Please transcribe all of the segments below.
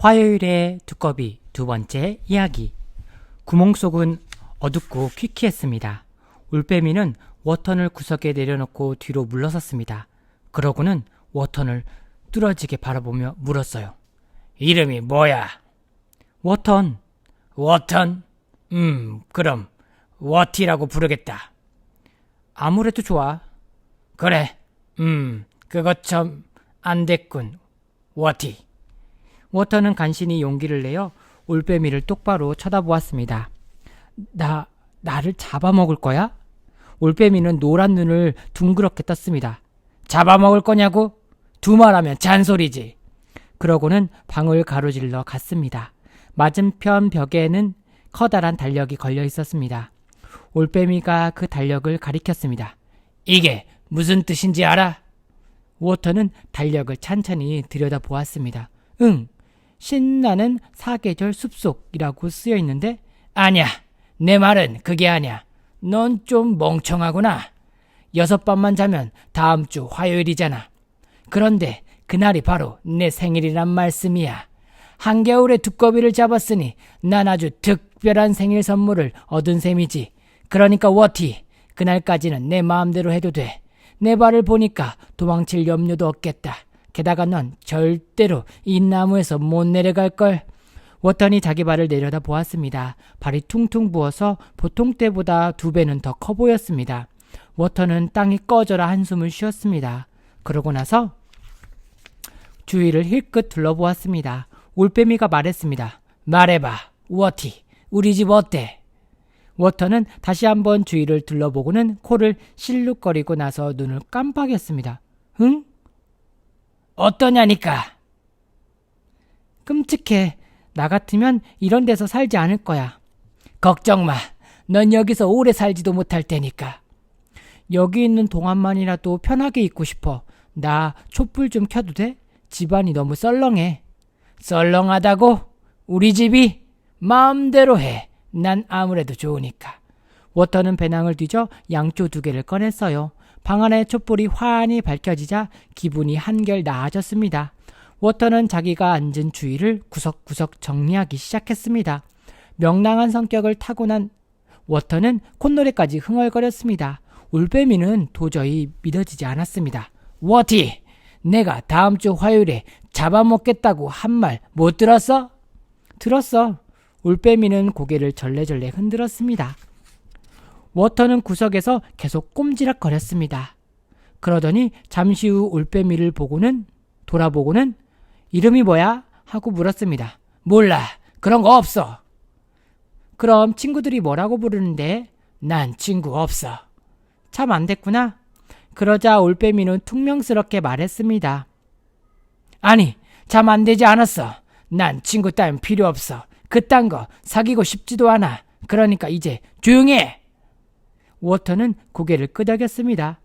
화요일의 두꺼비 두 번째 이야기. 구멍 속은 어둡고 퀴퀴했습니다. 올빼미는 워턴을 구석에 내려놓고 뒤로 물러섰습니다. 그러고는 워턴을 뚫어지게 바라보며 물었어요. 이름이 뭐야? 워턴. 워턴? 그럼 워티라고 부르겠다. 아무래도 좋아. 그래. 그것 참 안 됐군. 워티. 워턴은 간신히 용기를 내어 올빼미를 똑바로 쳐다보았습니다. 나를 잡아먹을 거야? 올빼미는 노란 눈을 둥그렇게 떴습니다. 잡아먹을 거냐고? 두말하면 잔소리지. 그러고는 방을 가로질러 갔습니다. 맞은편 벽에는 커다란 달력이 걸려 있었습니다. 올빼미가 그 달력을 가리켰습니다. 이게 무슨 뜻인지 알아? 워터는 달력을 찬찬히 들여다보았습니다. 신나는 사계절 숲속이라고 쓰여 있는데? 아냐, 내 말은 그게 아냐. 넌 좀 멍청하구나. 6밤만 자면 다음 주 화요일이잖아. 그런데 그날이 바로 내 생일이란 말씀이야. 한겨울에 두꺼비를 잡았으니 난 아주 특별한 생일 선물을 얻은 셈이지. 그러니까 워티, 그날까지는 내 마음대로 해도 돼. 내 발을 보니까 도망칠 염려도 없겠다. 게다가 넌 절대로 이 나무에서 못 내려갈걸. 워턴이 자기 발을 내려다 보았습니다. 발이 퉁퉁 부어서 보통 때보다 2배는 더 커 보였습니다. 워턴은 땅이 꺼져라 한숨을 쉬었습니다. 그러고 나서 주위를 힐끗 둘러보았습니다. 올빼미가 말했습니다. 말해봐, 워티, 우리 집 어때? 워턴은 다시 한번 주위를 둘러보고는 코를 실룩거리고 나서 눈을 깜빡였습니다. 응? 어떠냐니까? 끔찍해. 나 같으면 이런 데서 살지 않을 거야. 걱정 마. 넌 여기서 오래 살지도 못할 테니까. 여기 있는 동안만이라도 편하게 있고 싶어. 나 촛불 좀 켜도 돼? 집안이 너무 썰렁해. 썰렁하다고? 우리 집이? 마음대로 해. 난 아무래도 좋으니까. 워터는 배낭을 뒤져 양초 2개를 꺼냈어요. 방 안에 촛불이 환히 밝혀지자 기분이 한결 나아졌습니다. 워터는 자기가 앉은 주위를 구석구석 정리하기 시작했습니다. 명랑한 성격을 타고난 워터는 콧노래까지 흥얼거렸습니다. 올빼미는 도저히 믿어지지 않았습니다. 워티! 내가 다음 주 화요일에 잡아먹겠다고 한 말 못 들었어? 들었어. 올빼미는 고개를 절레절레 흔들었습니다. 워터는 구석에서 계속 꼼지락거렸습니다. 그러더니 잠시 후 올빼미를 돌아보고는 이름이 뭐야? 하고 물었습니다. 몰라. 그런 거 없어. 그럼 친구들이 뭐라고 부르는데? 난 친구 없어. 참 안 됐구나. 그러자 올빼미는 퉁명스럽게 말했습니다. 아니, 참 안 되지 않았어. 난 친구 따윈 필요 없어. 그딴 거 사귀고 싶지도 않아. 그러니까 이제 조용히 해. 워터는 고개를 끄덕였습니다.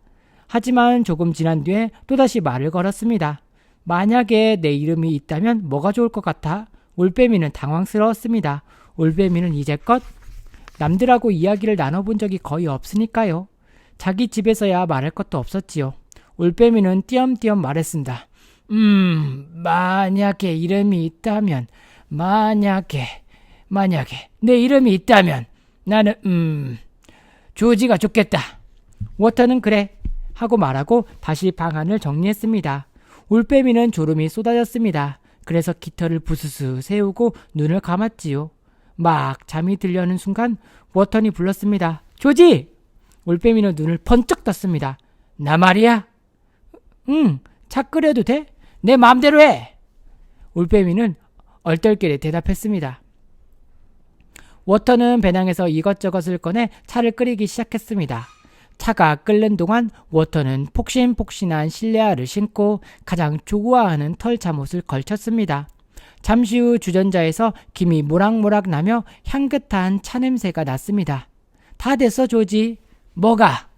하지만 조금 지난 뒤에 또다시 말을 걸었습니다. 만약에 내 이름이 있다면 뭐가 좋을 것 같아? 올빼미는 당황스러웠습니다. 올빼미는 이제껏 남들하고 이야기를 나눠본 적이 거의 없으니까요. 자기 집에서야 말할 것도 없었지요. 올빼미는 띄엄띄엄 말했습니다. 만약에 이름이 있다면, 만약에 내 이름이 있다면 나는 조지가 좋겠다. 워터는 그래 하고 말하고 다시 방 안을 정리했습니다. 올빼미는 졸음이 쏟아졌습니다. 그래서 깃털을 부스스 세우고 눈을 감았지요. 막 잠이 들려는 순간 워턴이 불렀습니다. 조지! 올빼미는 눈을 번쩍 떴습니다. 나 말이야? 차 끓여도 돼? 내 마음대로 해! 올빼미는 얼떨결에 대답했습니다. 워터는 배낭에서 이것저것을 꺼내 차를 끓이기 시작했습니다. 차가 끓는 동안 워터는 폭신폭신한 실내화를 신고 가장 좋아하는 털 잠옷을 걸쳤습니다. 잠시 후 주전자에서 김이 모락모락 나며 향긋한 차 냄새가 났습니다. 다 됐어, 조지. 뭐가?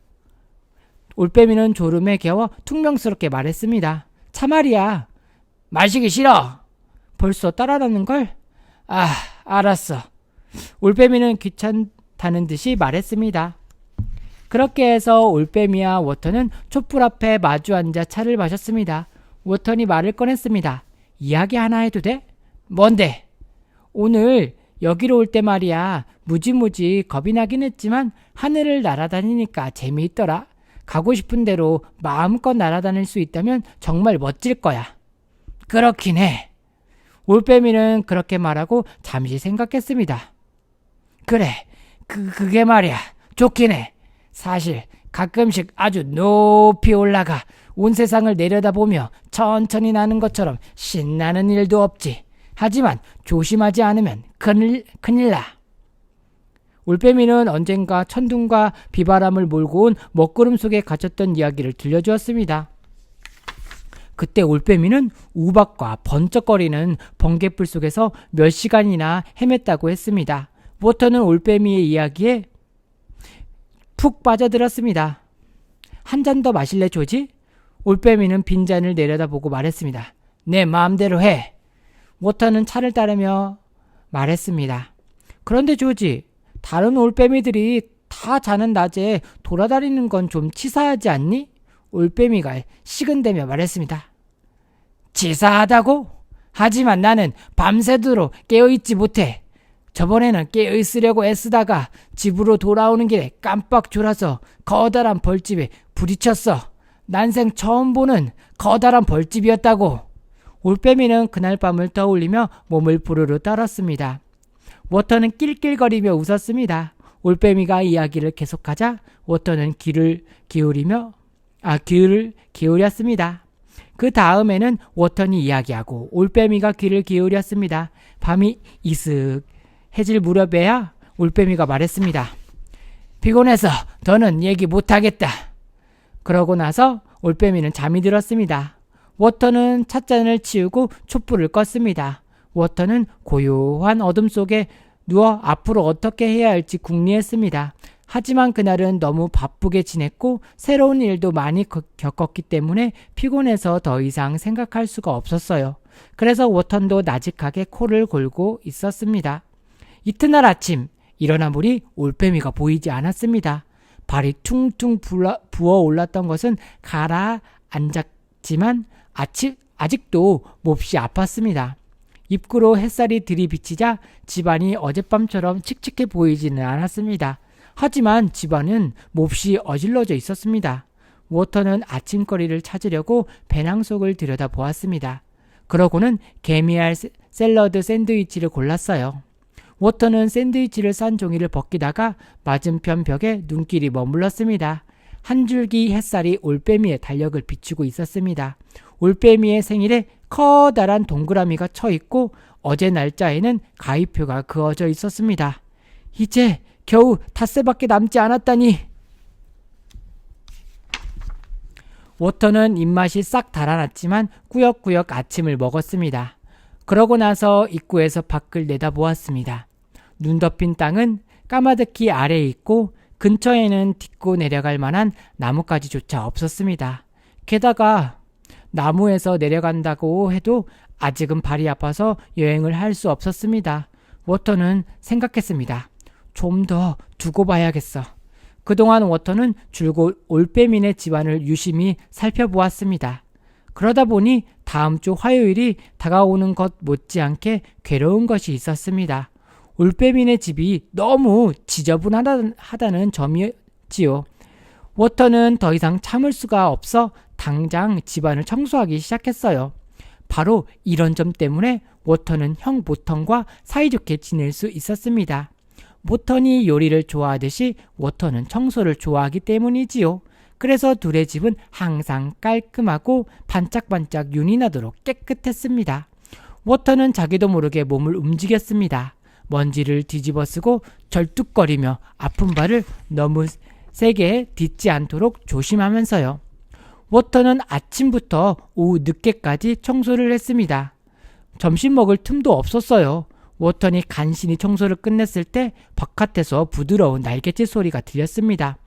올빼미는 졸음에 겨워 퉁명스럽게 말했습니다. 차 말이야. 마시기 싫어. 벌써 따라다는걸? 알았어. 올빼미는 귀찮다는 듯이 말했습니다. 그렇게 해서 올빼미와 워터는 촛불 앞에 마주 앉아 차를 마셨습니다. 워턴이 말을 꺼냈습니다. 이야기 하나 해도 돼? 뭔데? 오늘 여기로 올 때 말이야. 무지무지 겁이 나긴 했지만 하늘을 날아다니니까 재미있더라. 가고 싶은 대로 마음껏 날아다닐 수 있다면 정말 멋질 거야. 그렇긴 해. 올빼미는 그렇게 말하고 잠시 생각했습니다. 그래, 그게 말이야. 좋긴 해. 사실 가끔씩 아주 높이 올라가 온 세상을 내려다보며 천천히 나는 것처럼 신나는 일도 없지. 하지만 조심하지 않으면 큰일 나. 올빼미는 언젠가 천둥과 비바람을 몰고 온 먹구름 속에 갇혔던 이야기를 들려주었습니다. 그때 올빼미는 우박과 번쩍거리는 번갯불 속에서 몇 시간이나 헤맸다고 했습니다. 워터는 올빼미의 이야기에 푹 빠져들었습니다. 한 잔 더 마실래 조지? 올빼미는 빈잔을 내려다보고 말했습니다. 내 마음대로 해. 워터는 차를 따르며 말했습니다. 그런데 조지, 다른 올빼미들이 다 자는 낮에 돌아다니는 건 좀 치사하지 않니? 올빼미가 식은대며 말했습니다. 치사하다고? 하지만 나는 밤새도록 깨어있지 못해. 저번에는 깨어있으려고 애쓰다가 집으로 돌아오는 길에 깜빡 졸아서 커다란 벌집에 부딪혔어. 난생 처음 보는 커다란 벌집이었다고. 올빼미는 그날 밤을 떠올리며 몸을 부르르 떨었습니다. 워터는 낄낄거리며 웃었습니다. 올빼미가 이야기를 계속하자 워터는 귀를 기울였습니다. 그 다음에는 워터는 이야기하고 올빼미가 귀를 기울였습니다. 밤이 이슥해질 무렵에야 올빼미가 말했습니다. 피곤해서 더는 얘기 못하겠다. 그러고 나서 올빼미는 잠이 들었습니다. 워터는 찻잔을 치우고 촛불을 껐습니다. 워터는 고요한 어둠 속에 누워 앞으로 어떻게 해야 할지 궁리했습니다. 하지만 그날은 너무 바쁘게 지냈고 새로운 일도 많이 겪었기 때문에 피곤해서 더 이상 생각할 수가 없었어요. 그래서 워터도 나직하게 코를 골고 있었습니다. 이튿날 아침 일어나 보니 올빼미가 보이지 않았습니다. 발이 퉁퉁 부어 올랐던 것은 가라앉았지만 아직도 몹시 아팠습니다. 입구로 햇살이 들이비치자 집안이 어젯밤처럼 칙칙해 보이지는 않았습니다. 하지만 집안은 몹시 어질러져 있었습니다. 워터는 아침거리를 찾으려고 배낭 속을 들여다보았습니다. 그러고는 개미알 샐러드 샌드위치를 골랐어요. 워터는 샌드위치를 싼 종이를 벗기다가 맞은편 벽에 눈길이 머물렀습니다. 한 줄기 햇살이 올빼미의 달력을 비추고 있었습니다. 올빼미의 생일에 커다란 동그라미가 쳐 있고 어제 날짜에는 가위표가 그어져 있었습니다. 이제 겨우 닷새밖에 남지 않았다니. 워터는 입맛이 싹 달아났지만 꾸역꾸역 아침을 먹었습니다. 그러고 나서 입구에서 밖을 내다보았습니다. 눈 덮인 땅은 까마득히 아래에 있고 근처에는 딛고 내려갈 만한 나뭇가지조차 없었습니다. 게다가 나무에서 내려간다고 해도 아직은 발이 아파서 여행을 할 수 없었습니다. 워터는 생각했습니다. 좀 더 두고 봐야겠어. 그동안 워터는 줄곧 올빼미네 집안을 유심히 살펴보았습니다. 그러다 보니 다음 주 화요일이 다가오는 것 못지않게 괴로운 것이 있었습니다. 올빼미네 집이 너무 지저분하다는 점이지요. 워터는 더 이상 참을 수가 없어 당장 집안을 청소하기 시작했어요. 바로 이런 점 때문에 워터는 형 모턴과 사이좋게 지낼 수 있었습니다. 모턴이 요리를 좋아하듯이 워터는 청소를 좋아하기 때문이지요. 그래서 둘의 집은 항상 깔끔하고 반짝반짝 윤이 나도록 깨끗했습니다. 워터는 자기도 모르게 몸을 움직였습니다. 먼지를 뒤집어쓰고 절뚝거리며 아픈 발을 너무 세게 딛지 않도록 조심하면서요. 워터는 아침부터 오후 늦게까지 청소를 했습니다. 점심 먹을 틈도 없었어요. 워터는 간신히 청소를 끝냈을 때 바깥에서 부드러운 날갯짓 소리가 들렸습니다.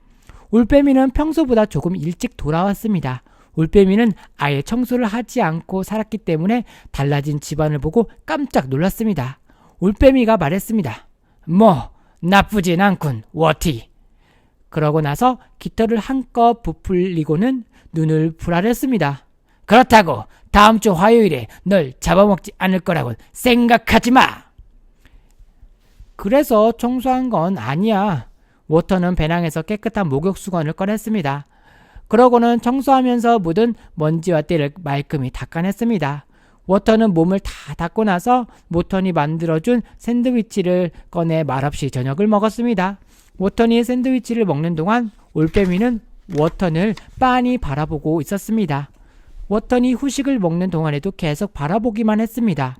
올빼미는 평소보다 조금 일찍 돌아왔습니다. 올빼미는 아예 청소를 하지 않고 살았기 때문에 달라진 집안을 보고 깜짝 놀랐습니다. 올빼미가 말했습니다. 뭐 나쁘진 않군, 워티. 그러고 나서 깃털을 한껏 부풀리고는 눈을 부라렸습니다. 그렇다고 다음 주 화요일에 널 잡아먹지 않을 거라고 생각하지 마. 그래서 청소한 건 아니야. 워터는 배낭에서 깨끗한 목욕 수건을 꺼냈습니다. 그러고는 청소하면서 묻은 먼지와 때를 말끔히 닦아냈습니다. 워터는 몸을 다 닦고 나서 모턴이 만들어준 샌드위치를 꺼내 말없이 저녁을 먹었습니다. 워턴이 샌드위치를 먹는 동안 올빼미는 워턴을 빤히 바라보고 있었습니다. 워턴이 후식을 먹는 동안에도 계속 바라보기만 했습니다.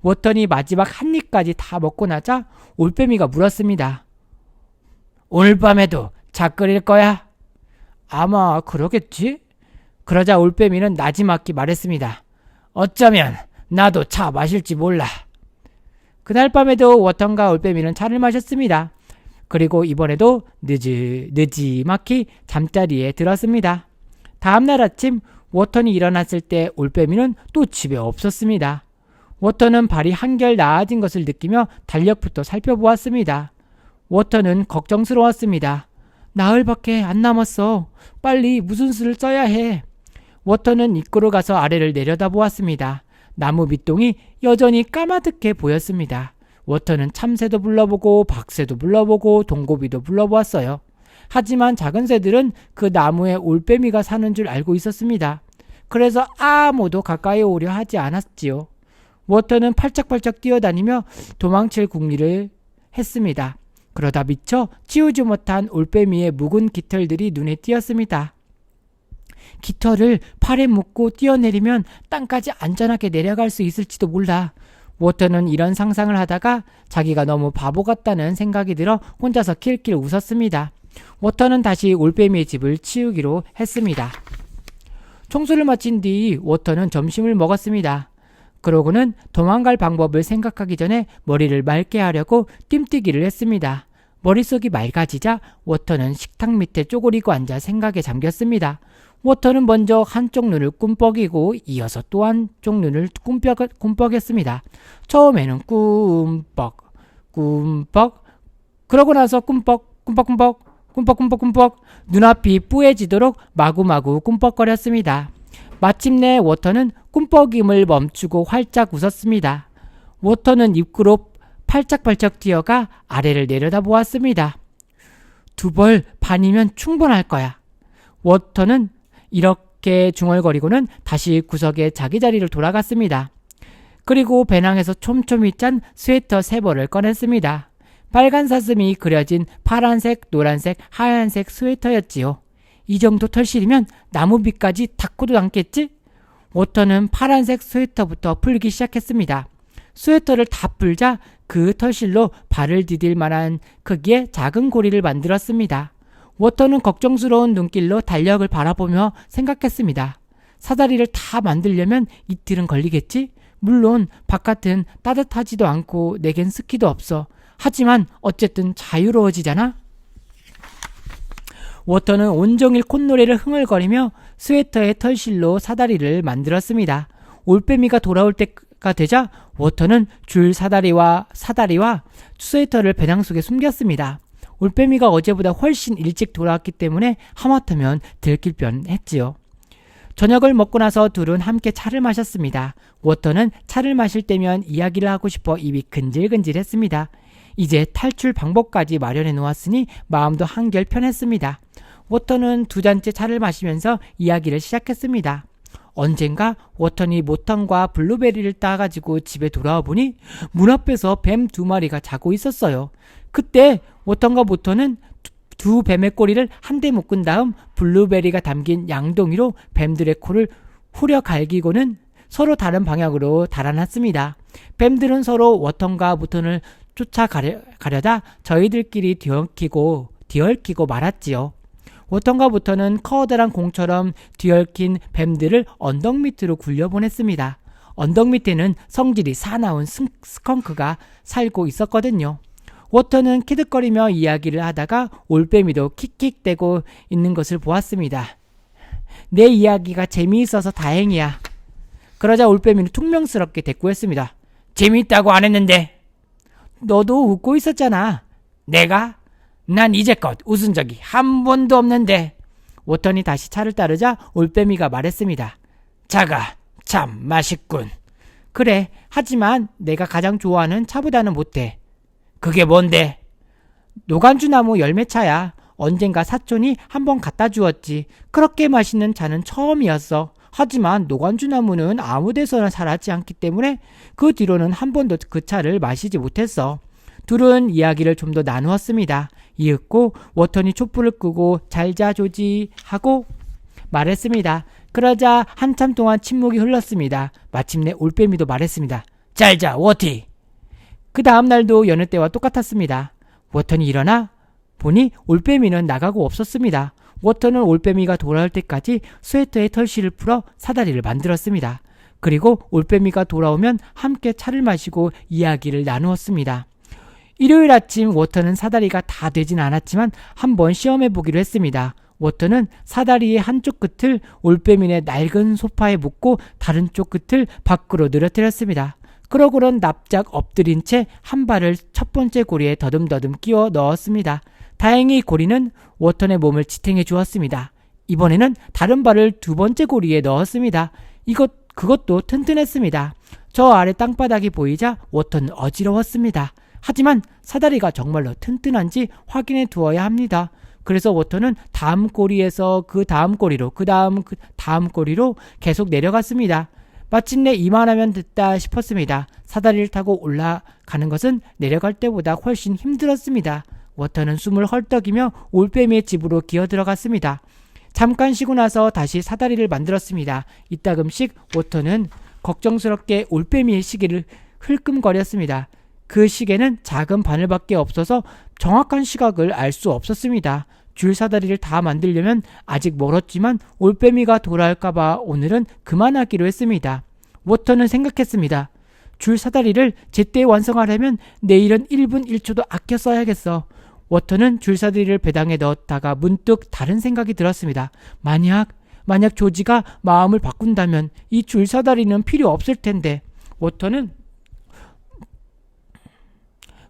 워턴이 마지막 한 입까지 다 먹고 나자 올빼미가 물었습니다. 오늘 밤에도 차 끓일 거야? 아마 그러겠지? 그러자 올빼미는 나지막히 말했습니다. 어쩌면 나도 차 마실지 몰라. 그날 밤에도 워턴과 올빼미는 차를 마셨습니다. 그리고 이번에도 느지막히 잠자리에 들었습니다. 다음날 아침 워턴이 일어났을 때 올빼미는 또 집에 없었습니다. 워턴은 발이 한결 나아진 것을 느끼며 달력부터 살펴보았습니다. 워턴은 걱정스러웠습니다. 나흘밖에 안 남았어. 빨리 무슨 수를 써야 해. 워터는 입구로 가서 아래를 내려다보았습니다. 나무 밑동이 여전히 까마득해 보였습니다. 워터는 참새도 불러보고 박새도 불러보고 동고비도 불러보았어요. 하지만 작은 새들은 그 나무에 올빼미가 사는 줄 알고 있었습니다. 그래서 아무도 가까이 오려 하지 않았지요. 워터는 팔짝팔짝 뛰어다니며 도망칠 궁리를 했습니다. 그러다 미처 치우지 못한 올빼미의 묵은 깃털들이 눈에 띄었습니다. 깃털을 팔에 묶고 뛰어내리면 땅까지 안전하게 내려갈 수 있을지도 몰라. 워터는 이런 상상을 하다가 자기가 너무 바보 같다는 생각이 들어 혼자서 킬킬 웃었습니다. 워터는 다시 올빼미의 집을 치우기로 했습니다. 청소를 마친 뒤 워터는 점심을 먹었습니다. 그러고는 도망갈 방법을 생각하기 전에 머리를 맑게 하려고 뜀뛰기를 했습니다. 머릿속이 맑아지자 워터는 식탁 밑에 쪼그리고 앉아 생각에 잠겼습니다. 워터는 먼저 한쪽 눈을 꿈뻑이고 이어서 또 한쪽 눈을 꿈뻑였습니다. 처음에는 꿈뻑 그러고 나서 꿈뻑 눈앞이 뿌얘지도록 마구마구 꿈뻑거렸습니다. 마침내 워터는 꿈뻑임을 멈추고 활짝 웃었습니다. 워터는 입구로 팔짝팔짝 뛰어가 아래를 내려다보았습니다. 2벌 반이면 충분할 거야. 워터는 이렇게 중얼거리고는 다시 구석에 자기 자리를 돌아갔습니다. 그리고 배낭에서 촘촘히 짠 스웨터 3벌을 꺼냈습니다. 빨간 사슴이 그려진 파란색, 노란색, 하얀색 스웨터였지요. 이 정도 털실이면 나무빛까지 닿고도 않겠지? 워터는 파란색 스웨터부터 풀기 시작했습니다. 스웨터를 다 풀자 그 털실로 발을 디딜 만한 크기의 작은 고리를 만들었습니다. 워터는 걱정스러운 눈길로 달력을 바라보며 생각했습니다. 사다리를 다 만들려면 이틀은 걸리겠지? 물론 바깥은 따뜻하지도 않고 내겐 스키도 없어. 하지만 어쨌든 자유로워지잖아? 워터는 온종일 콧노래를 흥얼거리며 스웨터의 털실로 사다리를 만들었습니다. 올빼미가 돌아올 때가 되자 워터는 줄 사다리와 스웨터를 배낭 속에 숨겼습니다. 올빼미가 어제보다 훨씬 일찍 돌아왔기 때문에 하마터면 들킬 뻔했지요. 저녁을 먹고 나서 둘은 함께 차를 마셨습니다. 워터는 차를 마실 때면 이야기를 하고 싶어 입이 근질근질했습니다. 이제 탈출 방법까지 마련해 놓았으니 마음도 한결 편했습니다. 워터는 2잔째 차를 마시면서 이야기를 시작했습니다. 언젠가 워터니 모턴과 블루베리를 따가지고 집에 돌아와 보니 문 앞에서 뱀 2마리가 자고 있었어요. 그때 워턴과 모턴은 두 뱀의 꼬리를 한데 묶은 다음 블루베리가 담긴 양동이로 뱀들의 코를 후려 갈기고는 서로 다른 방향으로 달아났습니다. 뱀들은 서로 워턴과 모턴을 쫓아가려다 저희들끼리 뒤얽히고 말았지요. 워턴과 모턴은 커다란 공처럼 뒤얽힌 뱀들을 언덕 밑으로 굴려보냈습니다. 언덕 밑에는 성질이 사나운 스컹크가 살고 있었거든요. 워터는 키득거리며 이야기를 하다가 올빼미도 킥킥대고 있는 것을 보았습니다. 내 이야기가 재미있어서 다행이야. 그러자 올빼미는 퉁명스럽게 대꾸했습니다. 재미있다고 안 했는데. 너도 웃고 있었잖아. 내가? 난 이제껏 웃은 적이 한 번도 없는데. 워턴이 다시 차를 따르자 올빼미가 말했습니다. 차가 참 맛있군. 그래, 하지만 내가 가장 좋아하는 차보다는 못해. 그게 뭔데? 노간주나무 열매차야. 언젠가 사촌이 한번 갖다 주었지. 그렇게 맛있는 차는 처음이었어. 하지만 노간주나무는 아무 데서나 자라지 않기 때문에 그 뒤로는 한 번도 그 차를 마시지 못했어. 둘은 이야기를 좀 더 나누었습니다. 이윽고 워턴이 촛불을 끄고 잘자 조지 하고 말했습니다. 그러자 한참 동안 침묵이 흘렀습니다. 마침내 올빼미도 말했습니다. 잘자 워티. 그 다음 날도 여느 때와 똑같았습니다. 워턴이 일어나 보니 올빼미는 나가고 없었습니다. 워턴은 올빼미가 돌아올 때까지 스웨터에 털실을 풀어 사다리를 만들었습니다. 그리고 올빼미가 돌아오면 함께 차를 마시고 이야기를 나누었습니다. 일요일 아침 워턴은 사다리가 다 되진 않았지만 한번 시험해보기로 했습니다. 워턴은 사다리의 한쪽 끝을 올빼미의 낡은 소파에 묶고 다른 쪽 끝을 밖으로 늘어뜨렸습니다. 그러고는 납작 엎드린 채 한 발을 첫 번째 고리에 더듬더듬 끼워 넣었습니다. 다행히 고리는 워턴의 몸을 지탱해 주었습니다. 이번에는 다른 발을 두 번째 고리에 넣었습니다. 그것도 튼튼했습니다. 저 아래 땅바닥이 보이자 워턴은 어지러웠습니다. 하지만 사다리가 정말로 튼튼한지 확인해 두어야 합니다. 그래서 워턴은 다음 꼬리에서 그 다음 꼬리로 그 다음 꼬리로 계속 내려갔습니다. 마침내 이만하면 됐다 싶었습니다. 사다리를 타고 올라가는 것은 내려갈 때보다 훨씬 힘들었습니다. 워턴은 숨을 헐떡이며 올빼미의 집으로 기어들어갔습니다. 잠깐 쉬고 나서 다시 사다리를 만들었습니다. 이따금씩 워턴은 걱정스럽게 올빼미의 시계를 흘끔거렸습니다. 그 시계는 작은 바늘밖에 없어서 정확한 시각을 알 수 없었습니다. 줄 사다리를 다 만들려면 아직 멀었지만 올빼미가 돌아올까봐 오늘은 그만하기로 했습니다. 워턴은 생각했습니다. 줄 사다리를 제때 완성하려면 내일은 1분 1초도 아껴 써야겠어. 워턴은 줄 사다리를 배당에 넣었다가 문득 다른 생각이 들었습니다. 만약 조지가 마음을 바꾼다면 이 줄 사다리는 필요 없을 텐데. 워턴은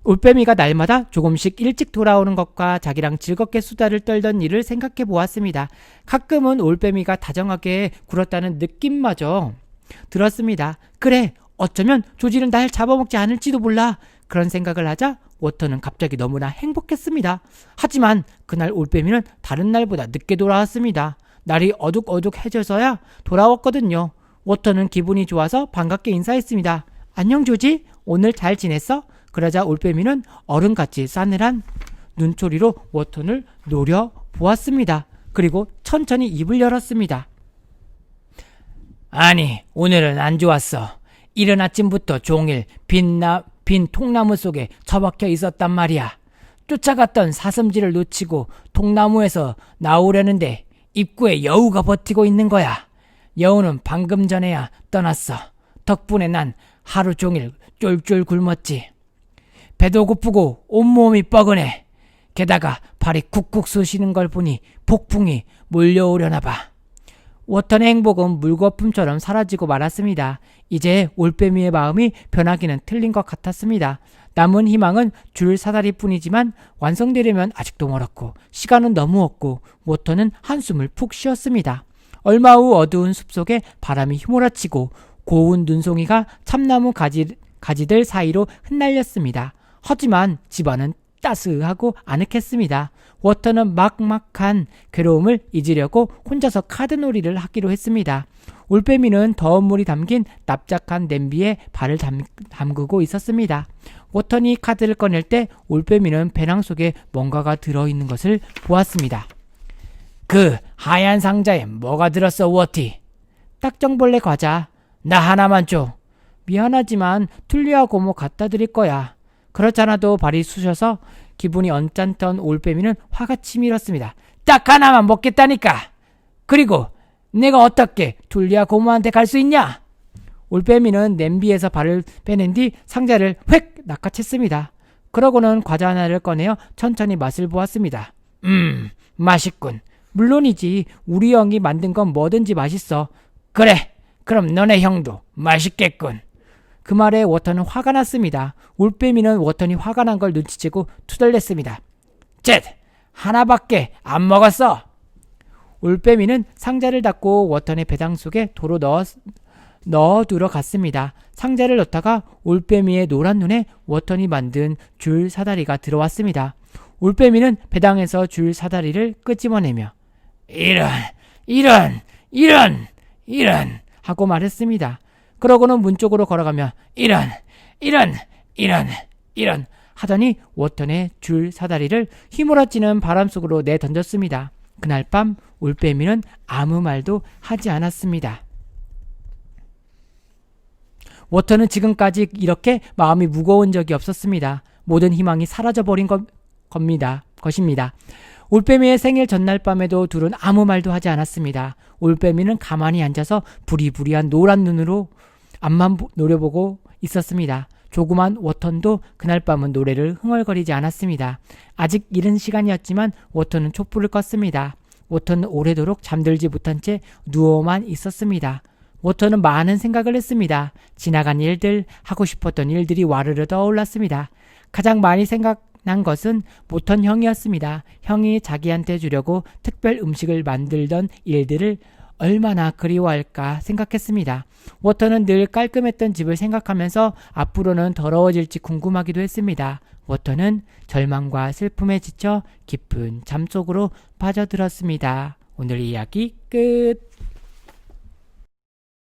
올빼미가 날마다 조금씩 일찍 돌아오는 것과 자기랑 즐겁게 수다를 떨던 일을 생각해 보았습니다. 가끔은 올빼미가 다정하게 굴었다는 느낌마저 들었습니다. 그래, 어쩌면 조지는 날 잡아먹지 않을지도 몰라. 그런 생각을 하자 워턴은 갑자기 너무나 행복했습니다. 하지만 그날 올빼미는 다른 날보다 늦게 돌아왔습니다. 날이 어둑어둑해져서야 돌아왔거든요. 워턴은 기분이 좋아서 반갑게 인사했습니다. 안녕 조지, 오늘 잘 지냈어? 그러자 올빼미는 어른같이 싸늘한 눈초리로 워턴을 노려보았습니다. 그리고 천천히 입을 열었습니다. 아니, 오늘은 안 좋았어. 이른 아침부터 종일 빈 통나무 속에 처박혀 있었단 말이야. 쫓아갔던 사슴쥐를 놓치고 통나무에서 나오려는데 입구에 여우가 버티고 있는 거야. 여우는 방금 전에야 떠났어. 덕분에 난 하루 종일 쫄쫄 굶었지. 배도 고프고 온몸이 뻐근해. 게다가 발이 쿡쿡 쑤시는 걸 보니 폭풍이 몰려오려나 봐. 워턴의 행복은 물거품처럼 사라지고 말았습니다. 이제 올빼미의 마음이 변하기는 틀린 것 같았습니다. 남은 희망은 줄 사다리뿐이지만 완성되려면 아직도 멀었고 시간은 너무 없고 워턴은 한숨을 푹 쉬었습니다. 얼마 후 어두운 숲속에 바람이 휘몰아치고 고운 눈송이가 참나무 가지들 사이로 흩날렸습니다. 하지만 집안은 따스하고 아늑했습니다. 워턴은 막막한 괴로움을 잊으려고 혼자서 카드놀이를 하기로 했습니다. 올빼미는 더운 물이 담긴 납작한 냄비에 발을 담그고 있었습니다. 워턴이 카드를 꺼낼 때 올빼미는 배낭 속에 뭔가가 들어있는 것을 보았습니다. 그 하얀 상자에 뭐가 들었어, 워티? 딱정벌레 과자. 나 하나만 줘. 미안하지만 툴리와 고모 갖다 드릴 거야. 그렇잖아도 발이 쑤셔서 기분이 언짢던 올빼미는 화가 치밀었습니다. 딱 하나만 먹겠다니까. 그리고 내가 어떻게 툴리와 고모한테 갈 수 있냐? 올빼미는 냄비에서 발을 빼낸 뒤 상자를 획 낚아챘습니다. 그러고는 과자 하나를 꺼내어 천천히 맛을 보았습니다. 맛있군. 물론이지. 우리 형이 만든 건 뭐든지 맛있어. 그래, 그럼 너네 형도 맛있겠군. 그 말에 워턴은 화가 났습니다. 올빼미는 워턴이 화가 난 걸 눈치채고 투덜댔습니다. 쳇! 하나밖에 안 먹었어. 올빼미는 상자를 닫고 워턴의 배당 속에 도로 넣어두러 갔습니다. 상자를 넣다가 올빼미의 노란 눈에 워턴이 만든 줄 사다리가 들어왔습니다. 올빼미는 배당에서 줄 사다리를 끄집어내며 이런 하고 말했습니다. 그러고는 문 쪽으로 걸어가며 이런 하더니 워턴의 줄 사다리를 휘몰아치는 바람 속으로 내던졌습니다. 그날 밤 올빼미는 아무 말도 하지 않았습니다. 워턴은 지금까지 이렇게 마음이 무거운 적이 없었습니다. 모든 희망이 사라져버린 것입니다. 올빼미의 생일 전날 밤에도 둘은 아무 말도 하지 않았습니다. 올빼미는 가만히 앉아서 부리부리한 노란 눈으로 앞만 노려보고 있었습니다. 조그만 워턴도 그날 밤은 노래를 흥얼거리지 않았습니다. 아직 이른 시간이었지만 워턴은 촛불을 껐습니다. 워턴은 오래도록 잠들지 못한 채 누워만 있었습니다. 워턴은 많은 생각을 했습니다. 지나간 일들, 하고 싶었던 일들이 와르르 떠올랐습니다. 가장 많이 생각난 것은 모턴 형이었습니다. 형이 자기한테 주려고 특별 음식을 만들던 일들을 얼마나 그리워할까 생각했습니다. 워턴은 늘 깔끔했던 집을 생각하면서 앞으로는 더러워질지 궁금하기도 했습니다. 워턴은 절망과 슬픔에 지쳐 깊은 잠 속으로 빠져들었습니다. 오늘 이야기 끝.